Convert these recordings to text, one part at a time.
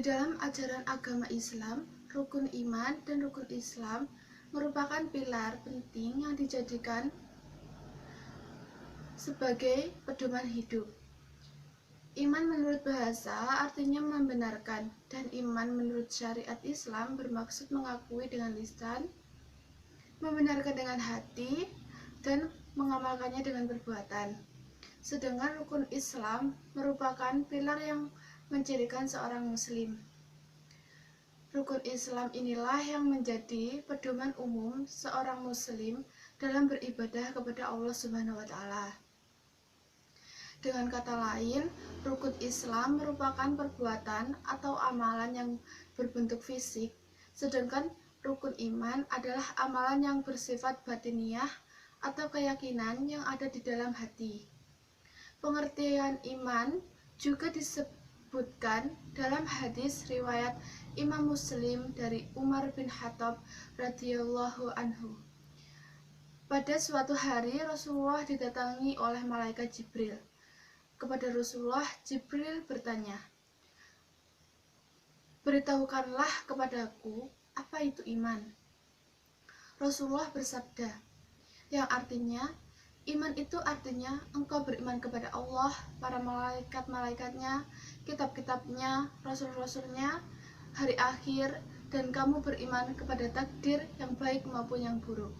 dalam ajaran agama Islam, rukun iman dan rukun Islam merupakan pilar penting yang dijadikan sebagai pedoman hidup. Iman menurut bahasa artinya membenarkan, dan iman menurut syariat Islam bermaksud mengakui dengan lisan, membenarkan dengan hati, dan mengamalkannya dengan perbuatan. Sedangkan rukun Islam merupakan pilar yang mencirikan seorang muslim. Rukun Islam inilah yang menjadi pedoman umum seorang muslim dalam beribadah kepada Allah Subhanahu wa taala. Dengan kata lain, rukun Islam merupakan perbuatan atau amalan yang berbentuk fisik, sedangkan rukun iman adalah amalan yang bersifat batiniah atau keyakinan yang ada di dalam hati. Pengertian iman juga disebutkan dalam hadis riwayat Imam Muslim dari Umar bin Khattab radhiyallahu anhu. Pada suatu hari Rasulullah didatangi oleh malaikat Jibril. Kepada Rasulullah, Jibril bertanya, "Beritahukanlah kepadaku, apa itu iman?" Rasulullah bersabda, yang artinya, iman itu artinya engkau beriman kepada Allah, para malaikat-malaikatnya, kitab-kitabnya, rasul-rasulnya, hari akhir, dan kamu beriman kepada takdir yang baik maupun yang buruk.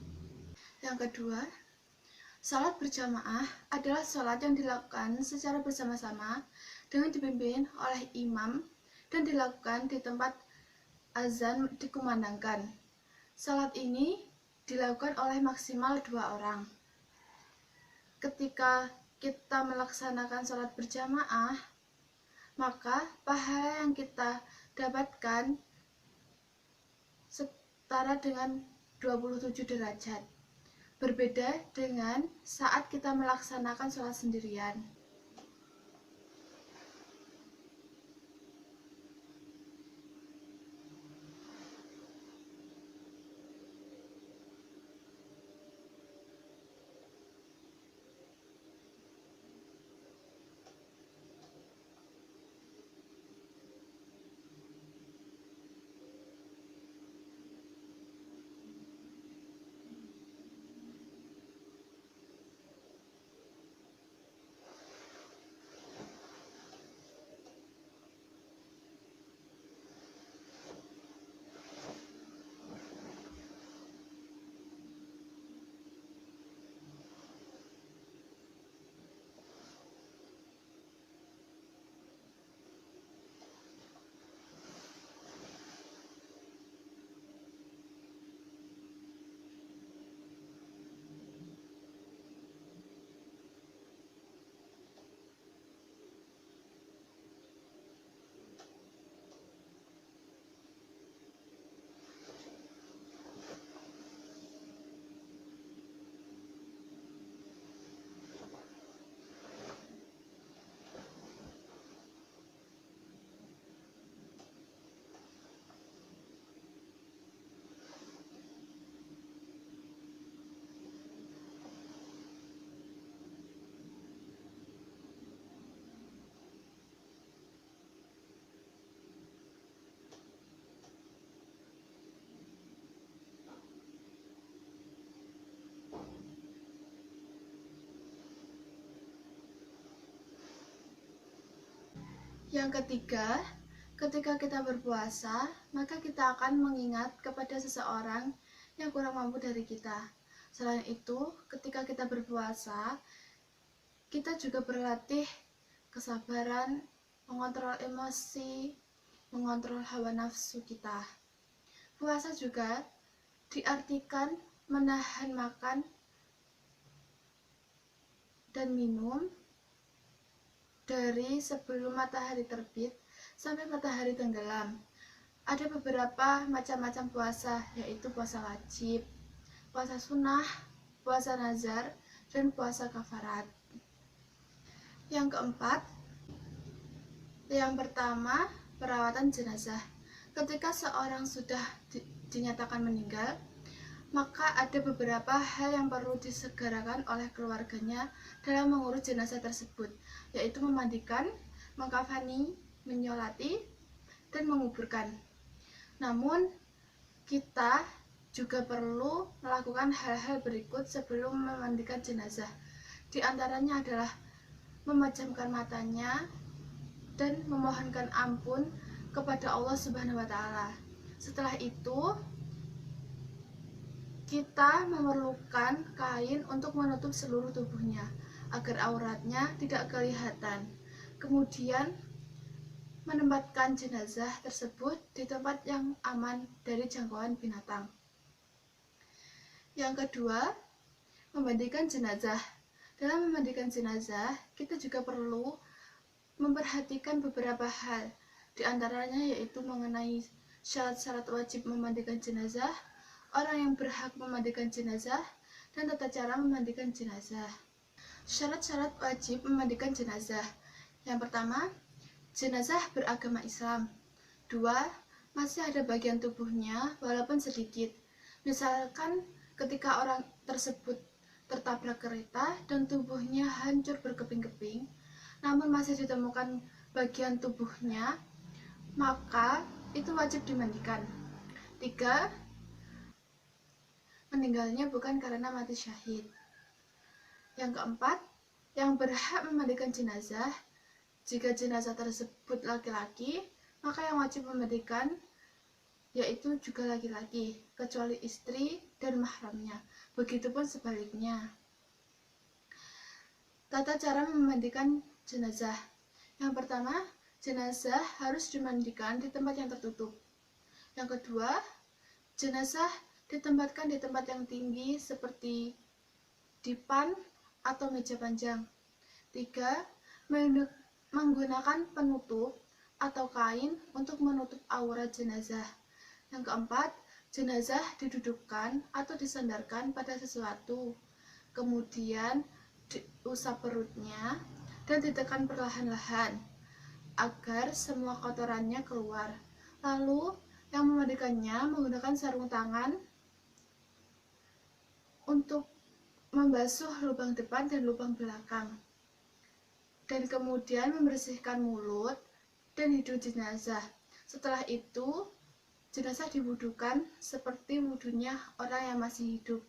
Yang kedua, salat berjamaah adalah salat yang dilakukan secara bersama-sama dengan dipimpin oleh imam dan dilakukan di tempat azan dikumandangkan. Salat ini dilakukan oleh maksimal 2 orang. Ketika kita melaksanakan salat berjamaah, maka pahala yang kita dapatkan setara dengan 27 derajat. Berbeda dengan saat kita melaksanakan sholat sendirian. Yang ketiga, ketika kita berpuasa, maka kita akan mengingat kepada seseorang yang kurang mampu dari kita. Selain itu, ketika kita berpuasa, kita juga berlatih kesabaran, mengontrol emosi, mengontrol hawa nafsu kita. Puasa juga diartikan menahan makan dan minum dari sebelum matahari terbit sampai matahari tenggelam. Ada beberapa macam-macam puasa, yaitu puasa wajib, puasa sunnah, puasa nazar, dan puasa kafarat. Yang keempat, yang pertama, perawatan jenazah. Ketika seorang sudah dinyatakan meninggal, maka ada beberapa hal yang perlu disegerakan oleh keluarganya dalam mengurus jenazah tersebut, yaitu memandikan, mengkafani, menyolati, dan menguburkan. Namun, kita juga perlu melakukan hal-hal berikut sebelum memandikan jenazah. Di antaranya adalah memejamkan matanya dan memohonkan ampun kepada Allah Subhanahu wa Ta'ala. Setelah itu, kita memerlukan kain untuk menutup seluruh tubuhnya agar auratnya tidak kelihatan. Kemudian, menempatkan jenazah tersebut di tempat yang aman dari jangkauan binatang. Yang kedua, memandikan jenazah. Dalam memandikan jenazah, kita juga perlu memperhatikan beberapa hal. Di antaranya yaitu mengenai syarat-syarat wajib memandikan jenazah, orang yang berhak memandikan jenazah, dan tata cara memandikan jenazah. Syarat-syarat wajib memandikan jenazah. Yang pertama, jenazah beragama Islam. 2. Masih ada bagian tubuhnya walaupun sedikit. Misalkan ketika orang tersebut tertabrak kereta dan tubuhnya hancur berkeping-keping, namun masih ditemukan bagian tubuhnya, maka itu wajib dimandikan. 3. Meninggalnya bukan karena mati syahid. Yang keempat, yang berhak memandikan jenazah, jika jenazah tersebut laki-laki, maka yang wajib memandikan yaitu juga laki-laki, kecuali istri dan mahramnya. Begitupun sebaliknya. Tata cara memandikan jenazah. Yang pertama, jenazah harus dimandikan di tempat yang tertutup. Yang kedua, jenazah ditempatkan di tempat yang tinggi seperti dipan atau meja panjang. 3. Menggunakan penutup atau kain untuk menutup aurat jenazah. Yang keempat, jenazah didudukkan atau disandarkan pada sesuatu, kemudian diusap perutnya dan ditekan perlahan-lahan agar semua kotorannya keluar. Lalu yang memandikannya menggunakan sarung tangan untuk membasuh lubang depan dan lubang belakang, dan kemudian membersihkan mulut dan hidung jenazah. Setelah itu, jenazah diwudukan seperti wudunya orang yang masih hidup.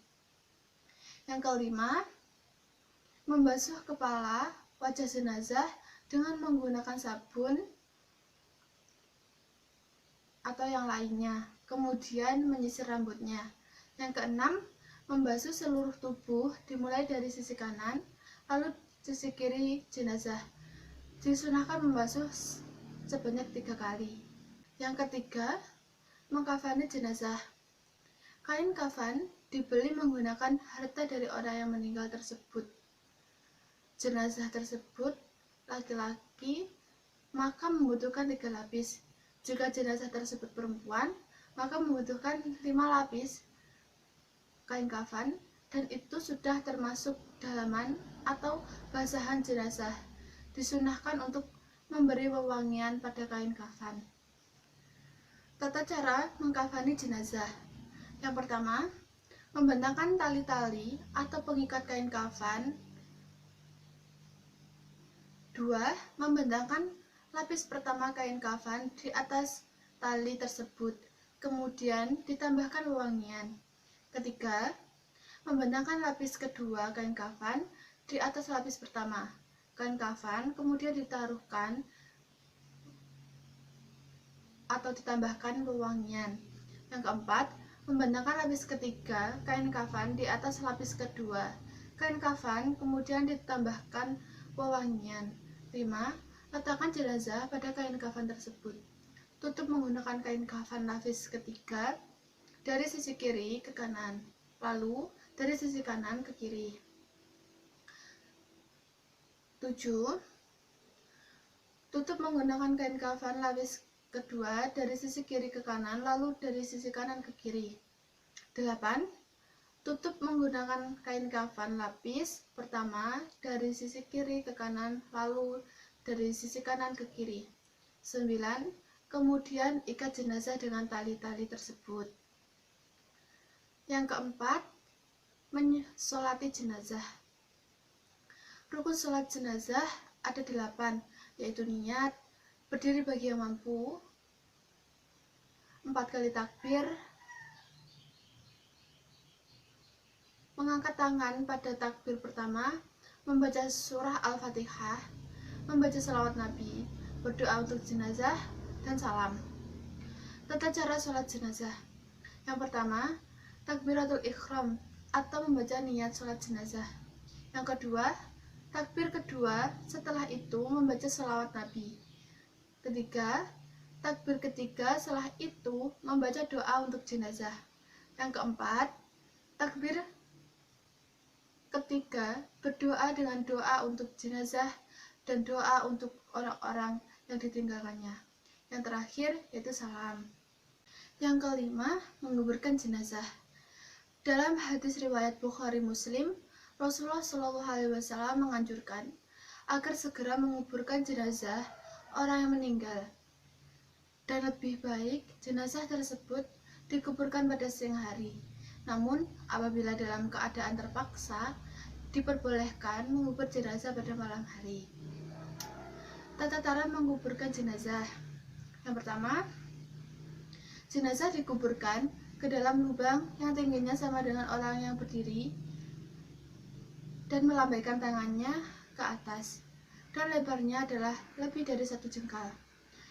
Yang kelima, membasuh kepala wajah jenazah dengan menggunakan sabun atau yang lainnya, kemudian menyisir rambutnya. Yang keenam, membasuh seluruh tubuh dimulai dari sisi kanan, lalu sisi kiri jenazah. Disunahkan membasuh sebanyak 3 kali. Yang ketiga, mengkafani jenazah. Kain kafan dibeli menggunakan harta dari orang yang meninggal tersebut. Jenazah tersebut laki-laki, maka membutuhkan 3 lapis. Jika jenazah tersebut perempuan, maka membutuhkan 5 lapis kain kafan, dan itu sudah termasuk dalaman atau basahan jenazah. Disunahkan untuk memberi wewangian pada kain kafan. Tata cara mengkafani jenazah. Yang pertama, membentangkan tali-tali atau pengikat kain kafan. 2. Membentangkan lapis pertama kain kafan di atas tali tersebut, kemudian ditambahkan wewangian. Ketiga, membentangkan lapis kedua kain kafan di atas lapis pertama kain kafan, kemudian ditaruhkan atau ditambahkan wewangian. Yang keempat, membentangkan lapis ketiga kain kafan di atas lapis kedua kain kafan, kemudian ditambahkan wewangian. 5. Letakkan jenazah pada kain kafan tersebut. Tutup menggunakan kain kafan lapis ketiga dari sisi kiri ke kanan, lalu dari sisi kanan ke kiri. 7. Tutup menggunakan kain kafan lapis kedua dari sisi kiri ke kanan, lalu dari sisi kanan ke kiri. 8. Tutup menggunakan kain kafan lapis pertama dari sisi kiri ke kanan, lalu dari sisi kanan ke kiri. 9. Kemudian ikat jenazah dengan tali-tali tersebut. Yang keempat, mensolati jenazah. Rukun sholat jenazah ada 8, yaitu niat, berdiri bagi yang mampu, 4 kali takbir, mengangkat tangan pada takbir pertama, membaca surah Al-Fatihah, membaca salawat Nabi, berdoa untuk jenazah, dan salam. Tata cara sholat jenazah. Yang pertama, takbiratul ikhram atau membaca niat sholat jenazah. Yang kedua, takbir kedua, setelah itu membaca salawat Nabi. Ketiga, takbir ketiga, setelah itu membaca doa untuk jenazah. Yang keempat, takbir ketiga, berdoa dengan doa untuk jenazah dan doa untuk orang-orang yang ditinggalkannya. Yang terakhir yaitu salam. Yang kelima, menguburkan jenazah. Dalam hadis riwayat Bukhari Muslim, Rasulullah SAW menganjurkan agar segera menguburkan jenazah orang yang meninggal, dan lebih baik jenazah tersebut dikuburkan pada siang hari. Namun, apabila dalam keadaan terpaksa, diperbolehkan mengubur jenazah pada malam hari. Tata cara menguburkan jenazah. Yang pertama, jenazah dikuburkan ke dalam lubang yang tingginya sama dengan orang yang berdiri dan melambaikan tangannya ke atas, dan lebarnya adalah lebih dari 1 jengkal.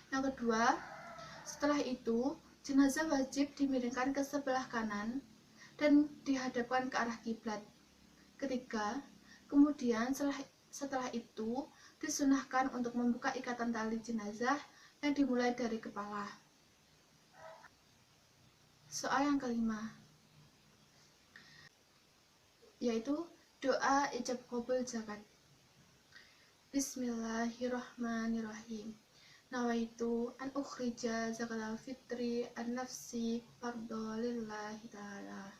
Yang kedua, setelah itu jenazah wajib dimiringkan ke sebelah kanan dan dihadapkan ke arah kiblat. Ketiga, kemudian setelah itu disunahkan untuk membuka ikatan tali jenazah yang dimulai dari kepala. Soal yang kelima, yaitu doa ijab qabul zakat. Bismillahirrahmanirrahim. Nawaitu an ukhrija zakatal fitri an nafsi fardhu lillahi ta'ala.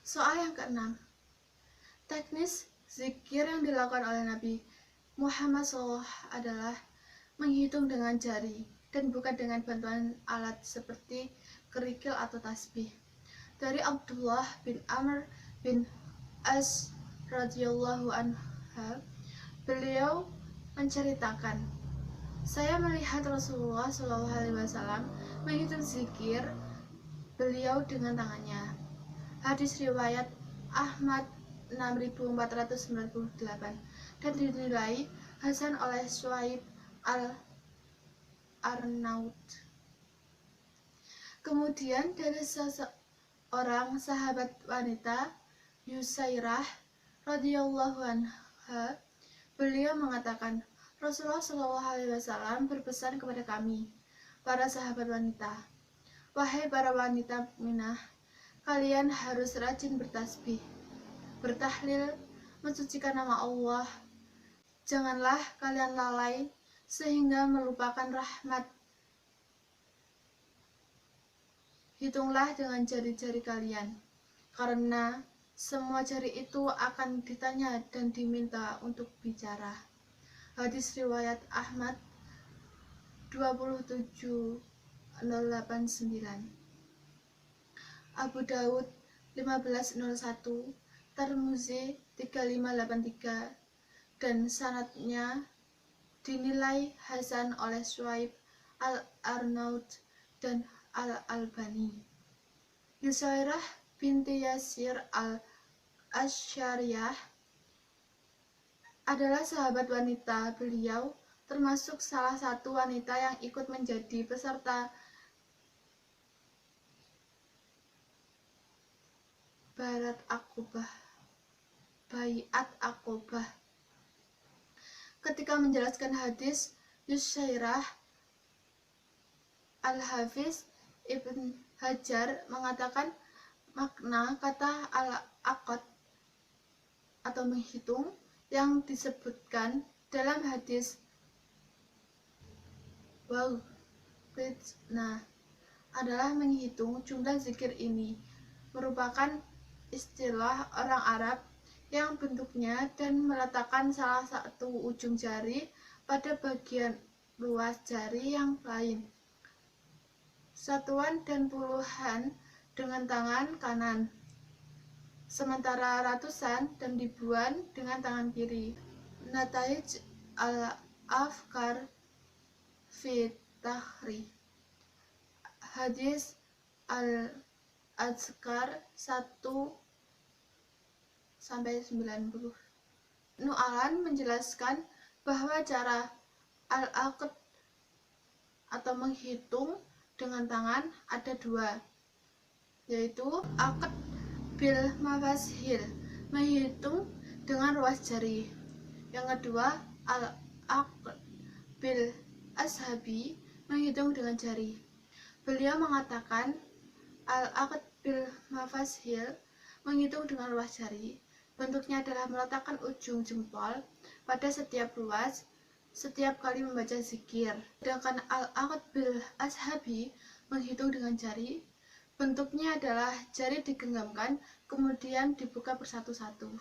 Soal yang keenam, teknis zikir yang dilakukan oleh Nabi Muhammad SAW adalah menghitung dengan jari dan bukan dengan bantuan alat seperti kerikil atau tasbih. Dari Abdullah bin Amr bin As radhiyallahu anhu, beliau menceritakan, saya melihat Rasulullah SAW menghitung zikir beliau dengan tangannya. Hadis riwayat Ahmad 6498 dan dinilai hasan oleh Shuaib al-Arnaut. Kemudian dari seorang sahabat wanita, Yusairah radhiyallahu anha, beliau mengatakan, Rasulullah SAW berpesan kepada kami, para sahabat wanita, wahai para wanita mukminah, kalian harus rajin bertasbih, bertahlil, mensucikan nama Allah. Janganlah kalian lalai sehingga melupakan rahmat. Hitunglah dengan jari-jari kalian, karena semua jari itu akan ditanya dan diminta untuk bicara. Hadis riwayat Ahmad 27089, Abu Daud 1501, Tirmizi 3583, dan sanadnya dinilai hasan oleh Shuaib al-Arnaut dan Al-Albani. Yusairah binti Yasir al-Asyariyah adalah sahabat wanita. Beliau termasuk salah satu wanita yang ikut menjadi peserta Baiat Aqobah. Ketika menjelaskan hadis Yusairah, Al-Hafiz Ibn Hajar mengatakan makna kata al-aqad atau menghitung yang disebutkan dalam hadis adalah menghitung jumlah zikir. Ini merupakan istilah orang Arab yang bentuknya dan meletakkan salah satu ujung jari pada bagian luas jari yang lain, satuan dan puluhan dengan tangan kanan, sementara ratusan dan ribuan dengan tangan kiri. Nataij al-Afkar fi Tahri, Hadis Al-Azkar 1-90. Nu'alan menjelaskan bahwa cara al-aqd atau menghitung dengan tangan ada dua, yaitu aqd bil mafashil, menghitung dengan ruas jari. Yang kedua, al-aqd bil ashabi, menghitung dengan jari. Beliau mengatakan al-aqd bil mafashil, menghitung dengan ruas jari, bentuknya adalah meletakkan ujung jempol pada setiap ruas setiap kali membaca zikir. Sedangkan al-aqd bil ashabi, menghitung dengan jari, bentuknya adalah jari digenggamkan kemudian dibuka bersatu-satu.